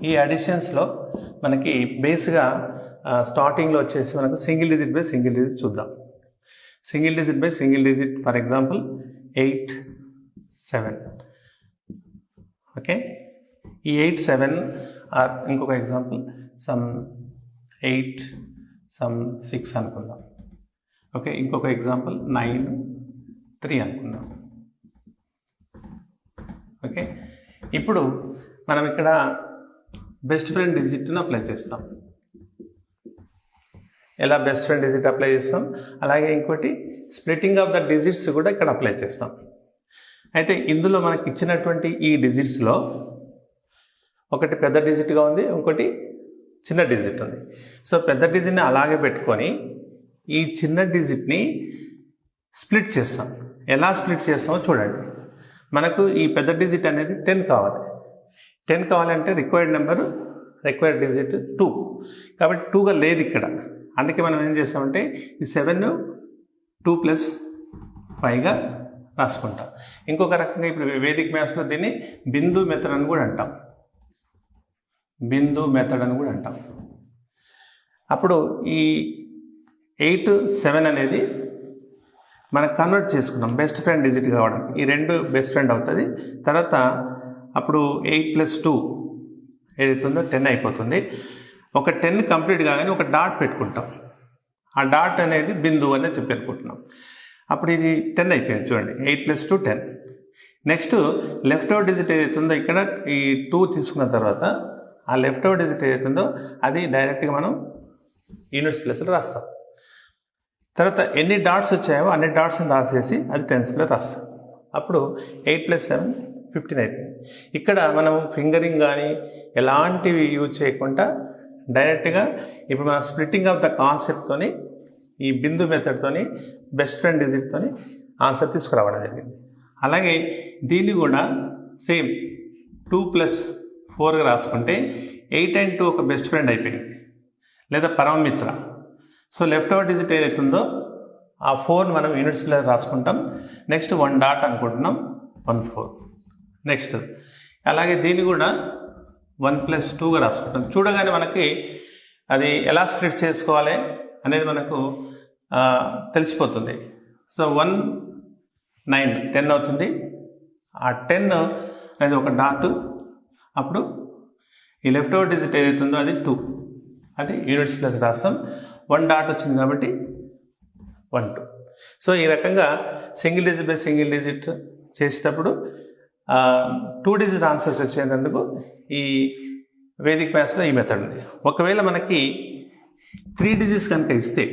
ఈ అడిషన్స్లో మనకి బేస్గా స్టార్టింగ్లో వచ్చేసి మనకు single digit by single digit చూద్దాం. Single digit by single digit for example 8, 7. Okay, ఈ 8, 7 ఆర్ ఇంకొక ఎగ్జాంపుల్ సమ్ 8, సమ్ 6 అనుకుందాం. ఓకే, ఇంకొక ఎగ్జాంపుల్ 9, 3 అనుకుందాం. ఓకే, ఇప్పుడు మనం ఇక్కడ బెస్ట్ ఫ్రెండ్ డిజిట్ను అప్లై చేస్తాం. ఎలా బెస్ట్ ఫ్రెండ్ డిజిట్ అప్లై చేస్తాం, అలాగే ఇంకోటి స్ప్లిట్టింగ్ ఆఫ్ ద డిజిట్స్ కూడా ఇక్కడ అప్లై చేస్తాం. అయితే ఇందులో మనకి ఇచ్చినటువంటి ఈ డిజిట్స్లో ఒకటి పెద్ద డిజిట్గా ఉంది, ఇంకోటి చిన్న డిజిట్ ఉంది. సో పెద్ద డిజిట్ని అలాగే పెట్టుకొని ఈ చిన్న డిజిట్ని స్ప్లిట్ చేస్తాం. ఎలా స్ప్లిట్ చేస్తామో చూడండి. మనకు ఈ పెద్ద డిజిట్ అనేది 10 కావాలి. 10 కావాలంటే రిక్వైర్డ్ డిజిట్ 2. కాబట్టి 2గా లేదు ఇక్కడ. అందుకే మనం ఏం చేస్తామంటే ఈ 7 2 + 5గా రాసుకుంటాం. ఇంకొక రకంగా ఇప్పుడు వేదిక్ మ్యాథ్స్లో దీన్ని బిందు మెథడ్ అని కూడా అంటాం. అప్పుడు ఈ 8, 7 అనేది మనం కన్వర్ట్ చేసుకున్నాం బెస్ట్ ఫ్రెండ్ డిజిట్ కావడానికి. ఈ 2 బెస్ట్ ఫ్రెండ్ అవుతుంది. తర్వాత అప్పుడు 8 + 2 ఏదైతుందో 10 అయిపోతుంది. ఒక 10 కంప్లీట్ కాగానే ఒక డాట్ పెట్టుకుంటాం. ఆ డాట్ అనేది బిందువు అనేది చెప్పి అనుకుంటున్నాం. అప్పుడు ఇది 10 అయిపోయింది చూడండి. 8 + 2 10. నెక్స్ట్ లెఫ్ట్ ఓవర్ డిజిట్ ఏదైతుందో ఇక్కడ ఈ 2 తీసుకున్న తర్వాత ఆ లెఫ్ట్ ఓవర్ డిజిట్ ఏదైతుందో అది డైరెక్ట్గా మనం యూనిట్స్ ప్లేస్లో రాస్తాం. తర్వాత ఎన్ని డాట్స్ వచ్చాయో అన్ని డాట్స్ని రాసేసి అది టెన్స్లో రాస్తాం. అప్పుడు 8 + 7 15 అయిపోయింది. ఇక్కడ మనం ఫింగరింగ్ కానీ ఎలాంటివి యూజ్ చేయకుండా డైరెక్ట్గా ఇప్పుడు మనం స్ప్లిట్టింగ్ ఆఫ్ ద కాన్సెప్ట్తోని ఈ బిందు మెథడ్తోని బెస్ట్ ఫ్రెండ్ డిజిట్తోని ఆన్సర్ తీసుకురావడం జరిగింది. అలాగే దీన్ని కూడా సేమ్ 2 + 4గా రాసుకుంటే 8 and 2 ఒక బెస్ట్ ఫ్రెండ్ అయిపోయింది, లేదా పరమమిత్ర. సో లెఫ్ట్ ఓవర్ డిజిట్ ఏదైతుందో ఆ 4 మనం యూనిట్స్ ప్లేస్ రాసుకుంటాం. నెక్స్ట్ 1 డాట్ అనుకుంటున్నాం, 1 4. నెక్స్ట్ అలాగే దీన్ని కూడా 1 + 2గా రాసుకుంటాం. చూడగానే మనకి అది ఎలా స్ప్లిట్ చేసుకోవాలి అనేది మనకు తెలిసిపోతుంది. సో 1 9 10 అవుతుంది. ఆ 10 అనేది ఒక డాట్. అప్పుడు ఈ లెఫ్ట్ ఓవర్ డిజిట్ ఏదైతుందో అది 2, అది యూనిట్స్ ప్లస్ రాస్తాం. 1 డాట్ వచ్చింది కాబట్టి 1 2. సో ఈ రకంగా single digit by single digit చేసేటప్పుడు 2 డిజిట్ ఆన్సర్స్ వచ్చేందుకు ఈ వేదిక్ మ్యాథ్స్లో ఈ మెథడ్ ఉంది. ఒకవేళ మనకి 3 డిజిట్స్ కనుక ఇస్తే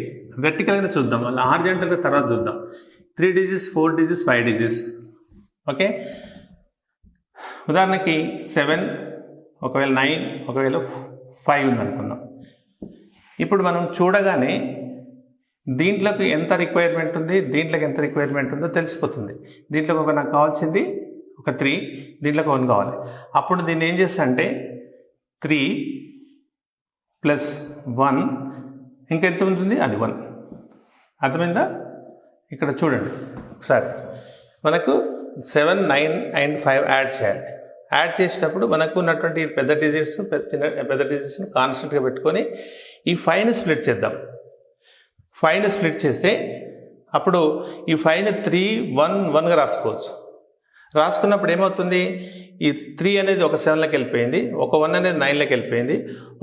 వెర్టికల్గా చూద్దాం, మళ్ళీ హారిజాంటల్గా తర్వాత చూద్దాం. 3 డిజిట్స్, 4 డిజిట్స్, 5 డిజిట్స్. ఓకే, ఉదాహరణకి 7, ఒకవేళ 9, ఒకవేళ 5 ఉందనుకుందాం. ఇప్పుడు మనం చూడగానే దీంట్లోకి ఎంత రిక్వైర్మెంట్ ఉంది, దీంట్లోకి ఎంత రిక్వైర్మెంట్ ఉందో తెలిసిపోతుంది. దీంట్లోకి ఒక నాకు కావాల్సింది ఒక 3, దీంట్లోకి 1 కావాలి. అప్పుడు దీన్ని ఏం చేస్తా అంటే 3 + 1 ఇంకెంత ఉంటుంది, అది 1. అర్థమైందా? ఇక్కడ చూడండి ఒకసారి. మనకు 7, 9 and 5 యాడ్ చేయాలి. యాడ్ చేసేటప్పుడు మనకు ఉన్నటువంటి పెద్ద డిజిట్స్ని కాన్స్టెంట్గా పెట్టుకొని ఈ 5ని స్ప్లిట్ చేద్దాం. 5ని స్ప్లిట్ చేస్తే అప్పుడు ఈ 5ని 3, 1, 1గా రాసుకోవచ్చు. రాసుకున్నప్పుడు ఏమవుతుంది, ఈ 3 అనేది ఒక 7లోకి వెళ్ళిపోయింది, ఒక 1 అనేది 9లోకి వెళ్ళిపోయింది,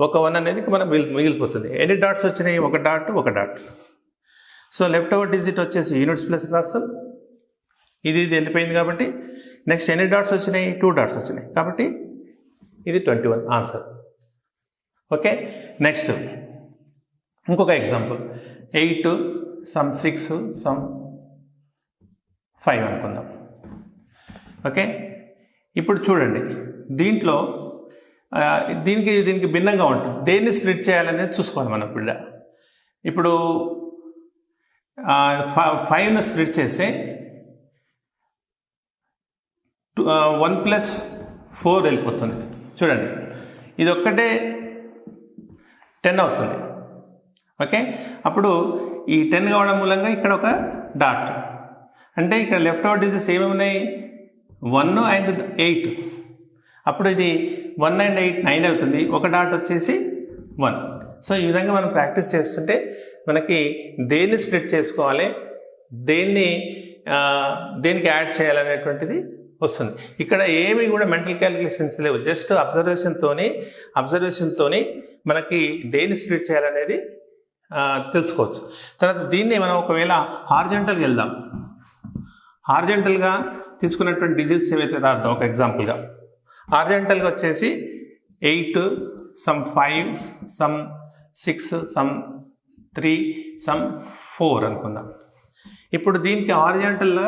ఒక 1 అనేది మనం మిగిలిపోతుంది. ఎన్ని డాట్స్ వచ్చినాయి, ఒక dot. So left over digit వచ్చేసి యూనిట్స్ ప్లస్ రాస్తాం. ఇది వెళ్ళిపోయింది కాబట్టి నెక్స్ట్ ఎన్ని డాట్స్ వచ్చినాయి, 2 డాట్స్ వచ్చినాయి. కాబట్టి ఇది 21 ఆన్సర్. ఓకే, నెక్స్ట్ ఇంకొక ఎగ్జాంపుల్ 8, సమ్ 6, సమ్ 5 అనుకుందాం. ఓకే, ఇప్పుడు చూడండి దీంట్లో దీనికి భిన్నంగా ఉంటుంది. దేన్ని స్ప్లిట్ చేయాలనేది చూసుకోవాలి మనం. ఇప్పుడు 5ను స్ప్లిట్ చేస్తే 1 + 4 వెళ్ళిపోతుంది. చూడండి ఇది ఒక్కటే 10 అవుతుంది. ఓకే, అప్పుడు ఈ 10 కావడం మూలంగా ఇక్కడ ఒక డాట్. అంటే ఇక్కడ లెఫ్ట్ ఓవర్ డిజిట్స్ ఏమేమి ఉన్నాయి, 1 and 8. అప్పుడు ఇది 1 and 8 9 అవుతుంది, ఒక డాట్ వచ్చేసి 1. సో ఈ విధంగా మనం ప్రాక్టీస్ చేస్తుంటే మనకి దేన్ని స్ప్లిట్ చేసుకోవాలి, దేనికి యాడ్ చేయాలనేటువంటిది వస్తుంది. ఇక్కడ ఏమి కూడా మెంటల్ క్యాలిక్యులేషన్స్ లేవు, జస్ట్ అబ్జర్వేషన్తోని మనకి దేన్ని స్ప్లిట్ చేయాలనేది తెలుసుకోవచ్చు. తర్వాత దీన్ని మనం ఒకవేళ హారిజాంటల్గా వెళ్దాం. హారిజాంటల్గా తీసుకున్నటువంటి డిజిట్స్ ఏవైతే రాద్దాం ఒక ఎగ్జాంపుల్గా. హారిజాంటల్గా వచ్చేసి 8, some 5, some 6, some 3, some 4 అనుకుందాం. ఇప్పుడు దీనికి హారిజాంటల్గా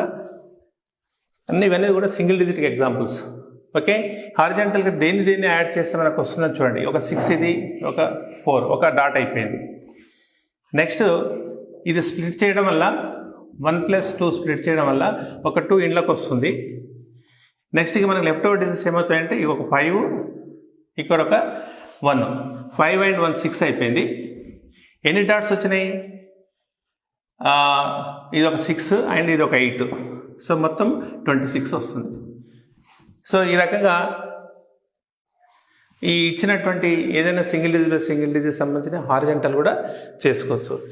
ఇవన్నీ కూడా సింగిల్ డిజిట్ ఎగ్జాంపుల్స్. ఓకే, హారిజాంటల్గా దేన్ని యాడ్ చేస్తే మనకు వస్తుందని చూడండి. ఒక 6 ఇది, ఒక 4, ఒక డాట్ అయిపోయింది. నెక్స్ట్ ఇది స్ప్లిట్ చేయడం వల్ల 1+2 స్ప్లిట్ చేయడం వల్ల ఒక 2 ఇండ్లకు వస్తుంది. నెక్స్ట్ ఇక మనకు లెఫ్ట్ ఓవర్ డిజిట్స్ ఏమవుతాయంటే ఇవి ఒక 5, ఇక్కడ ఒక 1, 5 and 1 6 అయిపోయింది. ఎన్ని డాట్స్ వచ్చినాయి? ఇది ఒక 6 అండ్ ఇది ఒక 8, సో మొత్తం 26 వస్తుంది. సో ఈ రకంగా ఈ ఇచ్చినటువంటి ఏదైనా సింగిల్ డిజిట్ సంబంధించిన హారిజాంటల్ కూడా చేసుకోవచ్చు.